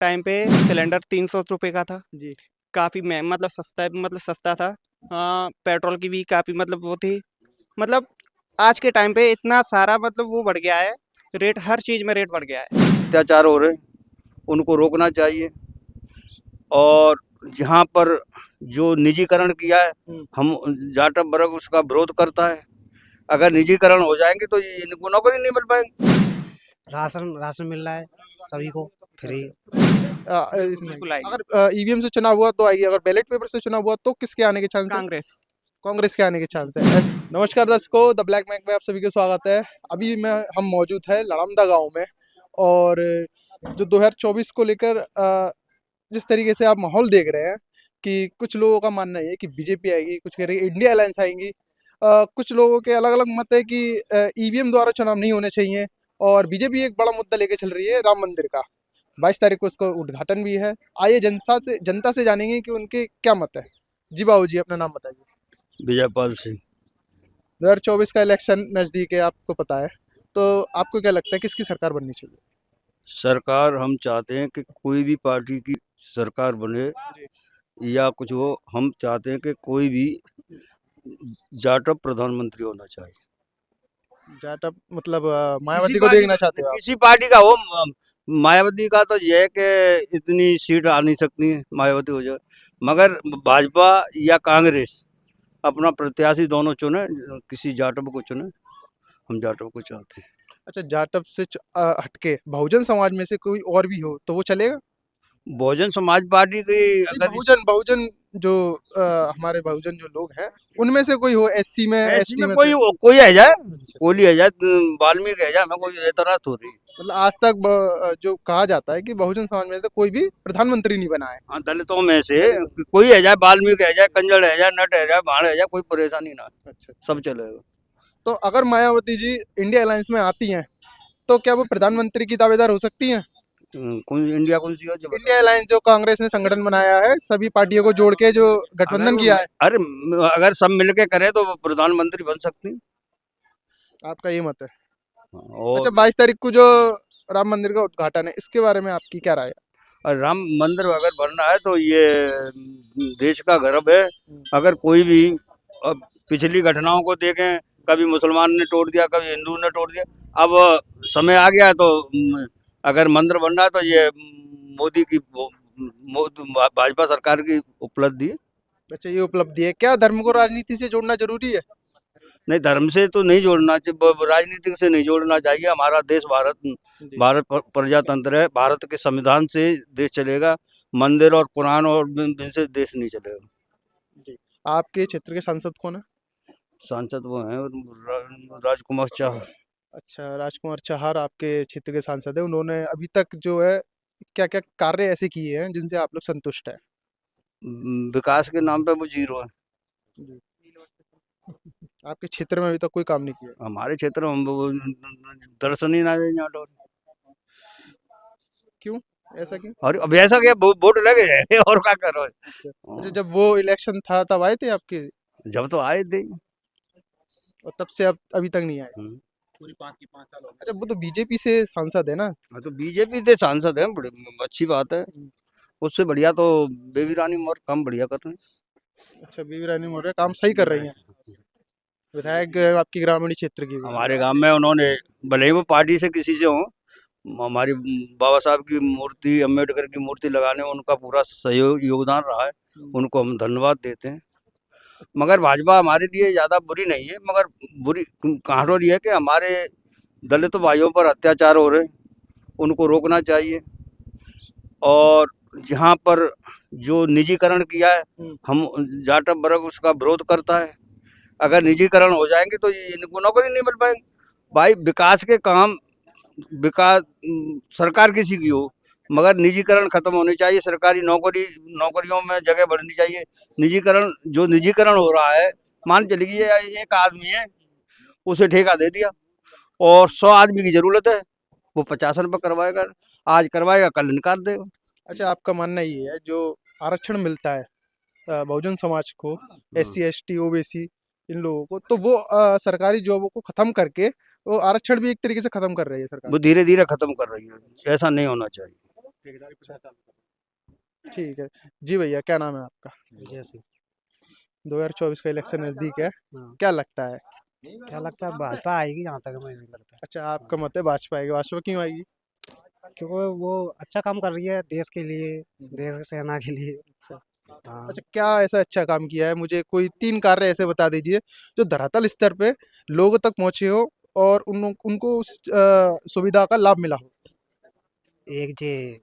Time पे cylinder 300 रुपए का था। जी। काफ़ी मतलब सस्ता था। पेट्रोल की भी काफ़ी मतलब वो थी। मतलब आज के टाइम पे इतना सारा मतलब वो बढ़ गया है, रेट हर चीज़ में रेट बढ़ गया है। अत्याचार हो रहे हैं, उनको रोकना चाहिए। और जहाँ पर जो निजीकरण किया है, हम जाटव वर्ग उसका विरोध करता है। अगर निजीकरण हो जाएंगे तो ये इनको नौकरी नहीं मिल पाएगी। राशन राशन मिल रहा है सभी को फ्री। इसमें बिल्कुल आएगी। अगर ईवीएम से चुनाव हुआ तो आएगी, अगर बैलेट पेपर से चुनाव हुआ तो किसके आने के चांस है? कांग्रेस। कांग्रेस के आने के चांस है। नमस्कार दर्शकों, द ब्लैक मैक में आप सभी का स्वागत है। अभी हम मौजूद है लड़मदा गांव में, और जो 2024 को लेकर जिस तरीके से आप माहौल देख रहे हैं कि कुछ लोगों का मानना है कि बीजेपी आएगी, कुछ कह रहे हैं इंडिया अलायंस आएंगी। कुछ लोगों के अलग अलग मत है कि ईवीएम द्वारा चुनाव नहीं होने चाहिए, और बीजेपी एक बड़ा मुद्दा लेके चल रही है राम मंदिर का। 22 तारीख को उसका उद्घाटन भी है। आइए जनता से जानेंगे कि उनके क्या मत है। जी बाबू जी, अपना नाम बताइए। विजयपाल सिंह। 2024 का इलेक्शन नज़दीक है, आपको पता है, तो आपको क्या लगता है किसकी सरकार बननी चाहिए? सरकार हम चाहते हैं कि कोई भी पार्टी की सरकार बने या कुछ हो, हम चाहते हैं कि कोई भी जाटव प्रधानमंत्री होना चाहिए। जाट मतलब मायावती को देखना चाहते हो आप? किसी पार्टी का हो। मायावती का तो यह है कि इतनी सीट आ नहीं सकती है, मायावती हो जाए। मगर भाजपा या कांग्रेस अपना प्रत्याशी दोनों चुने, किसी जाटव को चुने। हम जाटव को चाहते हैं। अच्छा, जाटव से हटके बहुजन समाज में से कोई और भी हो तो वो चलेगा? बहुजन समाज पार्टी की नहीं, अगर बहुजन बहुजन जो हमारे बहुजन जो लोग हैं उनमें से कोई हो, एससी में, ऐसी एसटी में में कोई से। कोई है जाए, कोहली है जाए, वाल्मीकि है जाए, हमें कोई एतराज हो रही। मतलब आज तक जो कहा जाता है कि बहुजन समाज में से कोई भी प्रधानमंत्री नहीं बना है। हाँ, दलितों में से कोई है जाए, वाल्मीकि है जाए, कंजड़ है जाए, नट है जाए, भाड़ है जाए, कोई परेशानी ना है, अच्छा, सब चलेगा। तो अगर मायावती जी इंडिया अलायंस में आती हैं तो क्या वो प्रधानमंत्री की दावेदार हो सकती हैं? कौन इंडिया कौन सी है जो इंडिया बताओ। अलायंस जो कांग्रेस ने संगठन बनाया है, सभी पार्टियों को जोड़ के जो अगर गठबंधन वो किया है, अरे अगर सब मिलके करें तो वो प्रधानमंत्री बन सकती। आपका ये मत है? अच्छा, और 22 तारीख को जो राम मंदिर का उद्घाटन है, इसके बारे में आपकी क्या राय है? राम मंदिर अगर बनना है तो ये देश का गर्व है। अगर कोई भी अब पिछली घटनाओं को देखें, कभी मुसलमान ने तोड़ दिया, कभी हिंदू ने तोड़ दिया। अब समय आ गया है तो अगर मंदिर बन रहा है तो ये मोदी की भाजपा सरकार की उपलब्धि है। अच्छा, ये उपलब्धि है। क्या धर्म को राजनीति से जोड़ना जरूरी है? नहीं, धर्म से तो नहीं जोड़ना चाहिए, राजनीतिक से नहीं जोड़ना चाहिए। हमारा देश भारत जी। भारत प्रजातंत्र है, भारत के संविधान से देश चलेगा। मंदिर और कुरान और इनसे देश नहीं चलेगा। जी। आपके क्षेत्र के सांसद कौन है? सांसद वो हैं राजकुमार चाह। अच्छा, राजकुमार चाहर आपके क्षेत्र के सांसद है। उन्होंने अभी तक जो है क्या क्या कार्य ऐसे किए हैं जिनसे आप लोग संतुष्ट हैं? विकास के नाम पे वो जीरो है। जी। आपके क्षेत्र में अभी तक कोई काम नहीं किया? हमारे क्षेत्र में वो दर्शन ही ना दें यहाँ तो। क्यों? ऐसा क्यों? और अब ऐसा क्या, वोट लगे हैं और क्या करो। अच्छा, जब वो इलेक्शन था तब आए थे आपके? जब तो आए थे। और तब से अब अभी तक नहीं आए? पूरी 5 साल हो अच्छा, वो तो बीजेपी से सांसद है ना? हाँ, तो बीजेपी से सांसद है, बड़ी अच्छी बात है। उससे बढ़िया तो बेबी रानी मौर्य काम बढ़िया कर रहे हैं। अच्छा, बीवी रानी मौर्य काम सही कर रही हैं। विधायक आपकी ग्रामीण क्षेत्र की भी। हमारे गांव में उन्होंने, भले ही वो पार्टी से किसी से हो, हमारी बाबा साहब की मूर्ति, अम्बेडकर की मूर्ति लगाने में उनका पूरा सहयोग योगदान रहा है। उनको हम धन्यवाद देते हैं। मगर भाजपा हमारे लिए ज़्यादा बुरी नहीं है, मगर बुरी कहानी ये है कि हमारे दलित भाइयों पर अत्याचार हो रहे हैं, उनको रोकना चाहिए। और जहाँ पर जो निजीकरण किया है, हम जाटव वर्ग उसका विरोध करता है। अगर निजीकरण हो जाएंगे तो ये इनको नौकरी नहीं मिल पाएगी। भाई विकास के काम, विकास सरकार किसी की हो, मगर निजीकरण खत्म होनी चाहिए। सरकारी नौकरियों में जगह बढ़नी चाहिए। निजीकरण हो रहा है, मान चलिए एक आदमी है, उसे ठेका दे दिया और 100 आदमी की जरूरत है, वो 50 रुपये करवाएगा, आज करवाएगा कल निकाल देगा। अच्छा, आपका मानना ये है जो आरक्षण मिलता है बहुजन समाज को, एससी एसटी ओबीसी इन लोगों को, तो वो सरकारी जॉबों को खत्म करके वो आरक्षण भी एक तरीके से खत्म कर रही है सरकार? वो धीरे धीरे खत्म कर रही है, ऐसा नहीं होना चाहिए। ठीक है जी भैया, क्या नाम है आपका? विजय सिंह। 2024 का इलेक्शन नजदीक है, हाँ। क्या लगता है? क्या लगता है भाजपा आएगी, जहाँ तक हमें लगता है, अच्छा, आपका मत है भाजपा आएगी। भाजपा क्यों आएगी? क्योंकि वो अच्छा काम कर रही है देश के लिए, देश की सेना के लिए। हाँ। अच्छा, क्या ऐसा अच्छा काम किया है? मुझे कोई 3 कार्य ऐसे बता दीजिए जो धरातल स्तर पे लोगों तक पहुंचे हो और उनको उस सुविधा का लाभ मिला हो। एक जे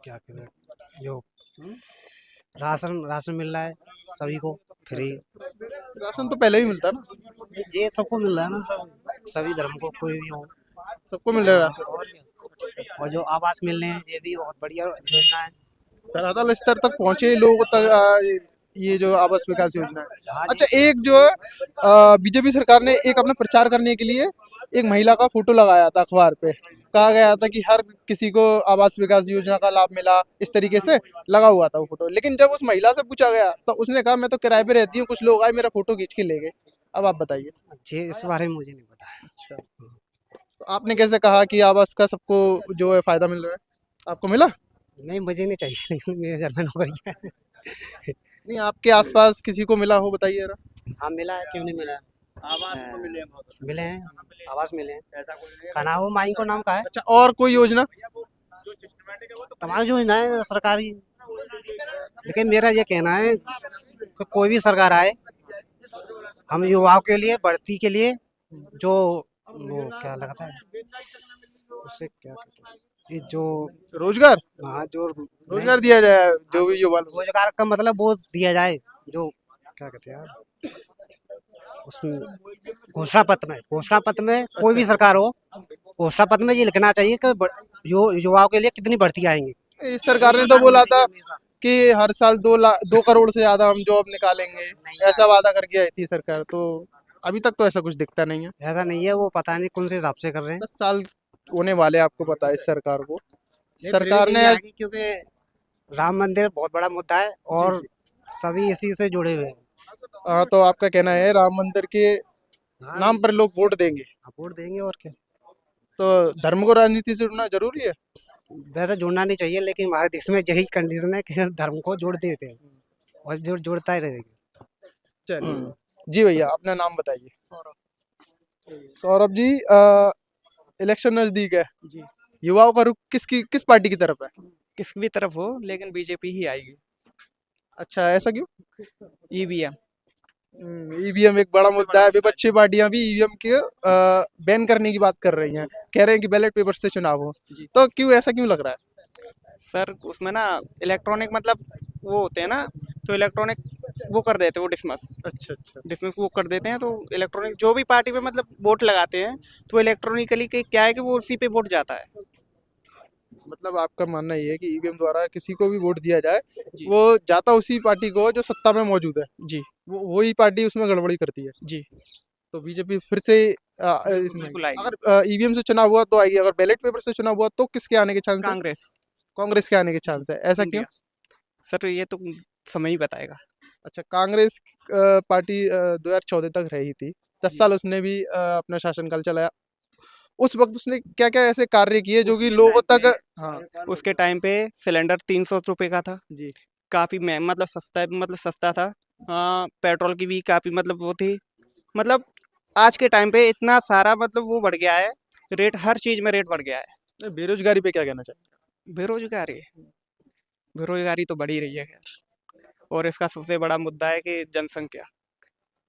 क्या कहते हैं, जो राशन राशन मिल रहा है सभी को फ्री। राशन तो पहले भी मिलता ना, ये सबको मिल रहा है ना, सब सभी धर्म को, कोई भी हो। सबको मिल रहा है राशन। और क्या? और जो आवास मिल रहे हैं ये भी बहुत बढ़िया योजना है। धरातल स्तर तक पहुंचे लोगों तक ये जो आवास विकास योजना है। हाँ अच्छा, जी। एक जो बीजेपी सरकार ने एक अपना प्रचार करने के लिए एक महिला का फोटो लगाया था अखबार पे, कहा गया था कि हर किसी को आवास विकास योजना का लाभ मिला, इस तरीके से लगा हुआ था वो फोटो। लेकिन जब उस महिला से पूछा गया तो उसने कहा मैं तो किराए पे रहती हूँ, कुछ लोग आए मेरा फोटो खींच के ले गए। अब आप बताइए। जी, इस बारे में मुझे नहीं पता है। अच्छा, तो आपने कैसे कहा कि आवास का सबको जो है फायदा मिल रहा है? आपको मिला? नहीं, मुझे नहीं चाहिए, लेकिन मेरे घर में नौकरी है। नहीं, आपके आसपास किसी को मिला हो, बताइए जरा। हाँ, मिला है, क्यों नहीं मिला है? आवास तो मिले हैं बहुत। मिले हैं, आवास मिले हैं। ऐसा कोई नहीं है। का नाम, वो माई को नाम का है। अच्छा, और कोई योजना? तमाम योजना है सरकारी, लेकिन मेरा ये कहना है कि कोई भी सरकार आए, हम युवाओं के लिए, बढ़ती के लिए, जो वो क्या लगता है उसे क्या कहते हैं, ये जो, रोजगार? हाँ, जो रोजगार दिया जाए जो भी युवा लोग। रोजगार का मतलब वो दिया जाए, जो क्या कहते हैं यार, उसमें घोषणा पत्र में कोई भी सरकार हो, घोषणा पत्र में ये लिखना चाहिए कि युवाओं के लिए कितनी भर्ती आएंगी। इस सरकार ने तो बोला था कि हर साल 2 करोड़ से ज्यादा हम जॉब निकालेंगे, ऐसा वादा करके आई थी सरकार। तो अभी तक तो ऐसा कुछ दिखता नहीं है। ऐसा नहीं है, वो पता नहीं कौन से हिसाब से कर रहे हैं। 10 साल होने वाले, आपको पता है इस सरकार को। नहीं, सरकार फिर भी ने आएगी, क्योंकि राम मंदिर बहुत बड़ा मुद्दा है और सभी इसी से जुड़े हुए हैं। तो आपका कहना है राम मंदिर के हाँ, नाम पर लोग वोट देंगे, वोट देंगे और क्या। तो धर्म को राजनीति से जुड़ना जरूरी है? वैसे जोड़ना नहीं चाहिए, लेकिन हमारे देश में यही कंडीशन है कि धर्म को जोड़ देते हैं और जोड़ता ही रहेगा। चलिए जी भैया, अपना नाम बताइए। सौरभ जी, इलेक्शन नजदीक है, जी, युवाओं का रुख किस पार्टी की तरफ है? किस भी तरफ हो लेकिन बीजेपी ही आएगी। अच्छा, ऐसा क्यों? ईवीएम। ईवीएम एक बड़ा मुद्दा है। विपक्षी पार्टियां भी ईवीएम के बैन करने की बात कर रही हैं, कह रहे हैं कि बैलेट पेपर से चुनाव हो। जी तो क्यों, ऐसा क्यों लग रहा है? सर, उसमें ना इलेक्ट्रॉनिक मतलब वो होते हैं ना, तो इलेक्ट्रॉनिक वो कर देते हैं, वो डिसमस अच्छा अच्छा। डिसमस वो कर देते हैं। तो इलेक्ट्रॉनिक जो भी पार्टी पे मतलब वोट लगाते हैं, तो इलेक्ट्रॉनिकली के क्या है कि वो उसी पे वोट जाता है। मतलब आपका मानना ये है कि ईवीएम द्वारा किसी को भी वोट दिया जाए, जी वो जाता उसी पार्टी को जो सत्ता में मौजूद है, जी वही पार्टी उसमें गड़बड़ी करती है। जी तो बीजेपी फिर से इसमें बिल्कुल आएगी। अगर ईवीएम से चुनाव हुआ तो आएगी, अगर बैलेट पेपर से चुनाव हुआ तो किसके आने के चांस है? कांग्रेस। कांग्रेस के आने के चांस है, ऐसा क्यों? इंडिया। सर, ये तो समय ही बताएगा। अच्छा, कांग्रेस पार्टी 2014 तक रही थी, 10 साल उसने भी अपना शासनकाल चलाया। उस वक्त उसने क्या क्या ऐसे कार्य किए जो कि लोगों तक। हाँ उसके टाइम पे सिलेंडर 300 रुपये का था। जी। काफ़ी मतलब सस्ता था। पेट्रोल की भी काफ़ी मतलब वो थी। मतलब आज के टाइम पे इतना सारा मतलब वो बढ़ गया है, रेट हर चीज़ में रेट बढ़ गया है। बेरोजगारी पे क्या कहना चाहिए? बेरोजगारी बेरोजगारी तो बढ़ ही रही है खैर। और इसका सबसे बड़ा मुद्दा है कि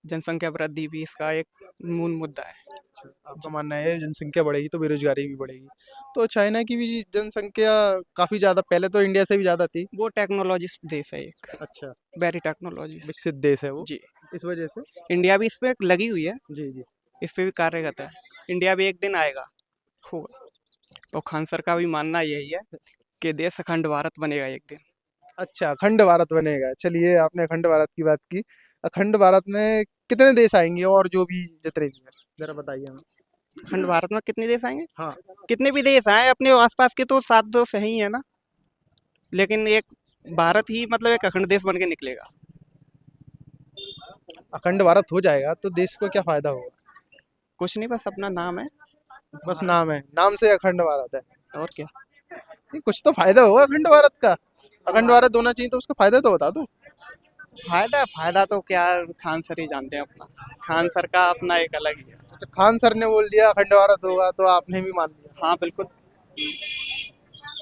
जनसंख्या वृद्धि भी इसका एक मूल मुद्दा है। आपका मानना है जनसंख्या बढ़ेगी तो बेरोजगारी भी बढ़ेगी। तो चाइना की भी जनसंख्या काफी ज्यादा, पहले तो इंडिया से भी ज्यादा थी। वो टेक्नोलॉजिस्ट देश है एक, अच्छा, वेरी टेक्नोलॉजिस्ट। विकसित देश है वो, जी, इस वजह से। इंडिया भी इस पे लगी हुई है, जी जी। इस पे भी कार्य करता है। इंडिया भी एक दिन आएगा, होगा। और खान सर का भी मानना यही है कि देश अखंड भारत बनेगा एक दिन। अच्छा, अखंड भारत बनेगा। चलिए, आपने अखंड भारत की बात की। अखंड भारत में कितने देश आएंगे और जो भी जितने भी हैं, जरा बताइए हमें। अखंड भारत में कितने देश आएंगे? हाँ, कितने भी देश आए, अपने आसपास के तो 7 तो सही है ना, लेकिन एक भारत ही मतलब एक अखंड देश बन के निकलेगा। अखंड भारत हो जाएगा तो देश को क्या फायदा होगा? कुछ नहीं, बस अपना नाम है, बस नाम है, नाम से अखंड भारत है। और क्या। नहीं, कुछ तो फायदा होगा अखंड भारत का। अखंड भारत होना चाहिए तो उसका फायदा तो बता दो। फायदा तो क्या, खान सर ही जानते हैं अपना। खान सर का अपना एक अलग ही है। तो खान सर ने बोल दिया अखंड भारत होगा तो आपने भी मान लिया। हाँ बिल्कुल।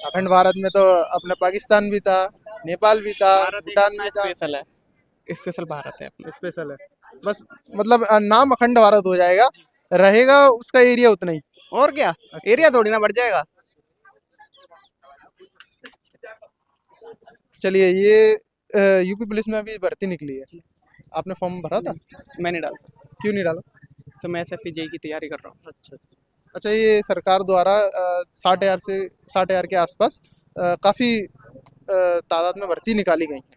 अखंड भारत में तो अपना पाकिस्तान भी था, नेपाल भी था, भारत एक भूटान अपना भी था। स्पेशल है, स्पेशल भारत है अपना। स्पेशल है बस, मतलब नाम अखंड भारत हो जाएगा, रहेगा उसका एरिया उतना ही। और क्या, एरिया थोड़ी ना बढ़ जाएगा। चलिए, ये यूपी पुलिस में अभी भर्ती निकली है, आपने फॉर्म भरा था? मैंने डाला। क्यों नहीं डाला? सर मैं एसएससी जेई की तैयारी कर रहा हूँ। अच्छा, ये सरकार द्वारा 60,000 के आसपास काफ़ी तादाद में भर्ती निकाली गई है।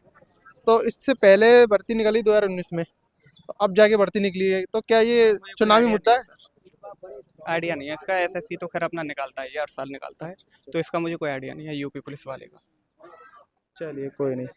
तो इससे पहले भर्ती निकाली 2019 में, तो अब जाके भर्ती निकली है, तो क्या ये चुनावी मुद्दा है? आइडिया नहीं है इसका। एसएससी तो खैर अपना निकालता है, ये हर साल निकालता है, तो इसका मुझे कोई आइडिया नहीं है यूपी पुलिस वाले का। चलिए, कोई नहीं।